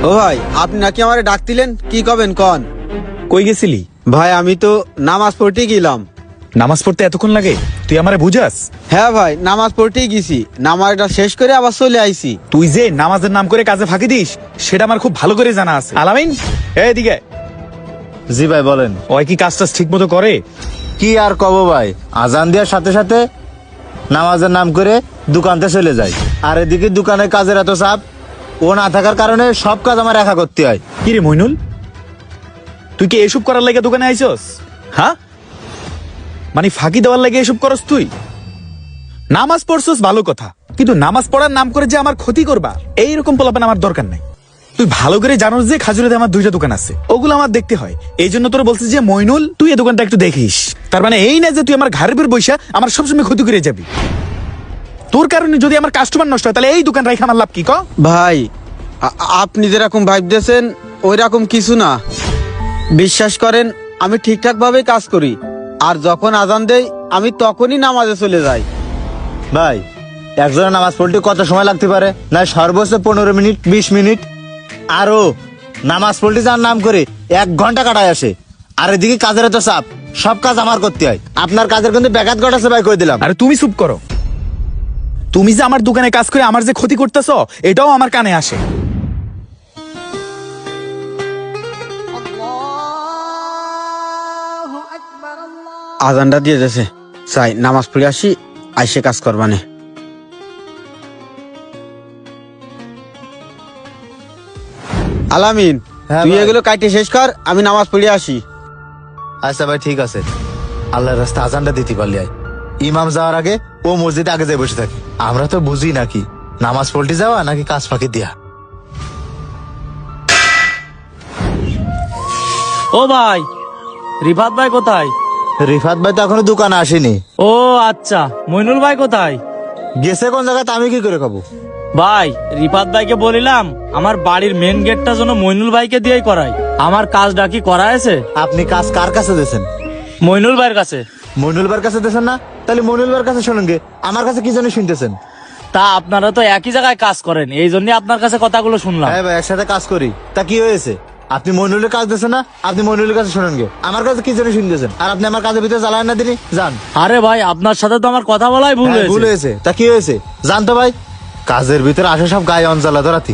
ও ভাই, আপনি নাকি আমারে ডাক দিলেন, কি কবেন কন? কই গেছিলি? ভাই আমি তো নামাজ পড়তে গেলাম। নামাজ পড়তে এতক্ষণ লাগে? তুই আমারে বুঝাস? হ্যাঁ ভাই, নামাজ পড়তেই গেছি, নামাজটা শেষ করে আবার চলে আইছি। তুই যে নামাজের নাম করে কাজে ফাঁকি দিস সেটা আমার খুব ভালো করে জানা আছে। আলামিন, এদিকে। জি ভাই বলেন। ওই কি কাজটা ঠিক মতো করে? কি আর কব ভাই, আজান দেওয়ার সাথে সাথে নামাজের নাম করে দোকানতে চলে যায়, আর এদিকে দোকানের কাজের এত চাপ, ও না থাকার কারণে সব কাজ আমার একা করতে হয়। কি রে মইনুল, তুই কি এসব করার লাগে দোকানে আইছস? হ্যাঁ, মানে ফাঁকি দেওয়ার লাগে এসব করস তুই? নামাজ পড়ছস ভালো কথা, কিন্তু নামাজ পড়ার নাম করে যে আমার ক্ষতি করবা এইরকম পোলাপান আমার দরকার নাই। তুই ভালো করে জানোস যে খাজুরেতে আমার 2টা দোকান আছে, ওগুলো আমার দেখতে হয়। এই জন্য তোর বলছিস যে মইনুল তুই এই দোকানটা একটু দেখিস। তার মানে এই না যে তুই আমার ঘরের উপর বইসা আমার সবসময় ক্ষতি করে যাবি। তোর কারণে যদি আমার কাস্টমার নষ্ট হয় তাহলে এই দোকান রাখা আমার লাভ কি? ভাই আপনি যেরকম ভাবতেছেন ওই রকম কিছু না। বিশ্বাস করেন, আমি ঠিকঠাক ভাবে কাজ করি, আর যখন আজান দেই আমি তখনই নামাজে চলে যাই। ভাই একজনের নামাজ পড়তে কত সময় লাগতে পারে? না সর্বোচ্চ 15 মিনিট 20 মিনিট, আরো নামাজ পড়তে যার নাম করে 1 ঘন্টা কাটায় আসে, আর এদিকে কাজের এত চাপ, সব কাজ আমার করতে হয়। আপনার কাজের কিন্তু ব্যাঘাত ঘটাছে ভাই, কই দিলাম। আরে তুমি চুপ করো। তুমি যে আমার দোকানে কাজ করে আমার যে ক্ষতি করতেছ এটাও আমার কানে আসে। আজানটা দিয়ে যাচ্ছে, চাই নামাজ পড়ে আসি, আইসে কাজ করবানে। আলামিন, হ্যাঁ তুই ভাই। এগুলো কাইটে শেষ কর, আমি নামাজ পড়ে আসি। আচ্ছা ভাই ঠিক আছে, আল্লাহর রাস্তা আজানটা দিতে পারলি আয়। ইমাম যাওয়ার আগে ও মসজিদে আগে যাই বসে থাকি। আমরা তো বুঝি নাকি নামাজ পড়তে যাওয়া নাকি কাজ ফাঁকি দিয়া। ও ভাই, রিফাত ভাই কোথায়? রিফাত ভাই তো এখনো দোকানে আসেনি। ও আচ্ছা, মইনুল ভাই কোথায়? গেছে কোন জায়গাতে, আমি কি করে খাবো? ভাই, রিফাত ভাইকে বলিলাম আমার বাড়ির মেন গেটটা যেন মইনুল ভাইকে দিয়েই করাই। আমার কাজটা কি করা আছে? আপনি কাজ কার কাছে দিয়েছেন? মইনুল ভাইয়ের কাছে। মইনুল ভাইয়ের কাছে দিয়েছেন না? তাহলে মইনুল ভাইয়ের কাছে শুনুন গে, আমার কাছে কি জন্য শুনতেছেন? তা আপনারা তো একই জায়গায় কাজ করেন, এই জন্য আপনার কাছে কথাগুলো শুনলাম। হ্যাঁ ভাই, একসাথে কাজ করি, তা কি হয়েছে? আপনি মইনুলের কাজ দিয়েছেন না, আপনি মইনুলের কাছে শুনুন গে, আমার কাছে কি জন্য শুনতেছেন? আর আপনি আমার কাজের ভিতরে জ্বালায় না দিনি, যান। আরে ভাই, আপনার সাথে তো আমার কথা বলাই ভুল হ্যাঁ, ভুল হয়েছে। হয়েছে, তা কি হয়েছে? জান তো ভাই, কাজের ভিতরে আসে সব গায়ে অঞ্জলা ধরাতি।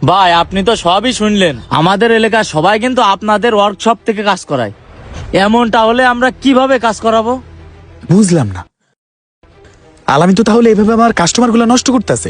ভাই, আপনি তো সবই শুনলেন। আমাদের এলাকার সবাই কিন্তু আপনাদের ওয়ার্কশপ থেকে কাজ করায়। এমনটা হলে আমরা কিভাবে কাজ করাবো? বুঝলাম না, আলামিন তো তাহলে এইভাবে আমার কাস্টমার গুলা নষ্ট করতেছে।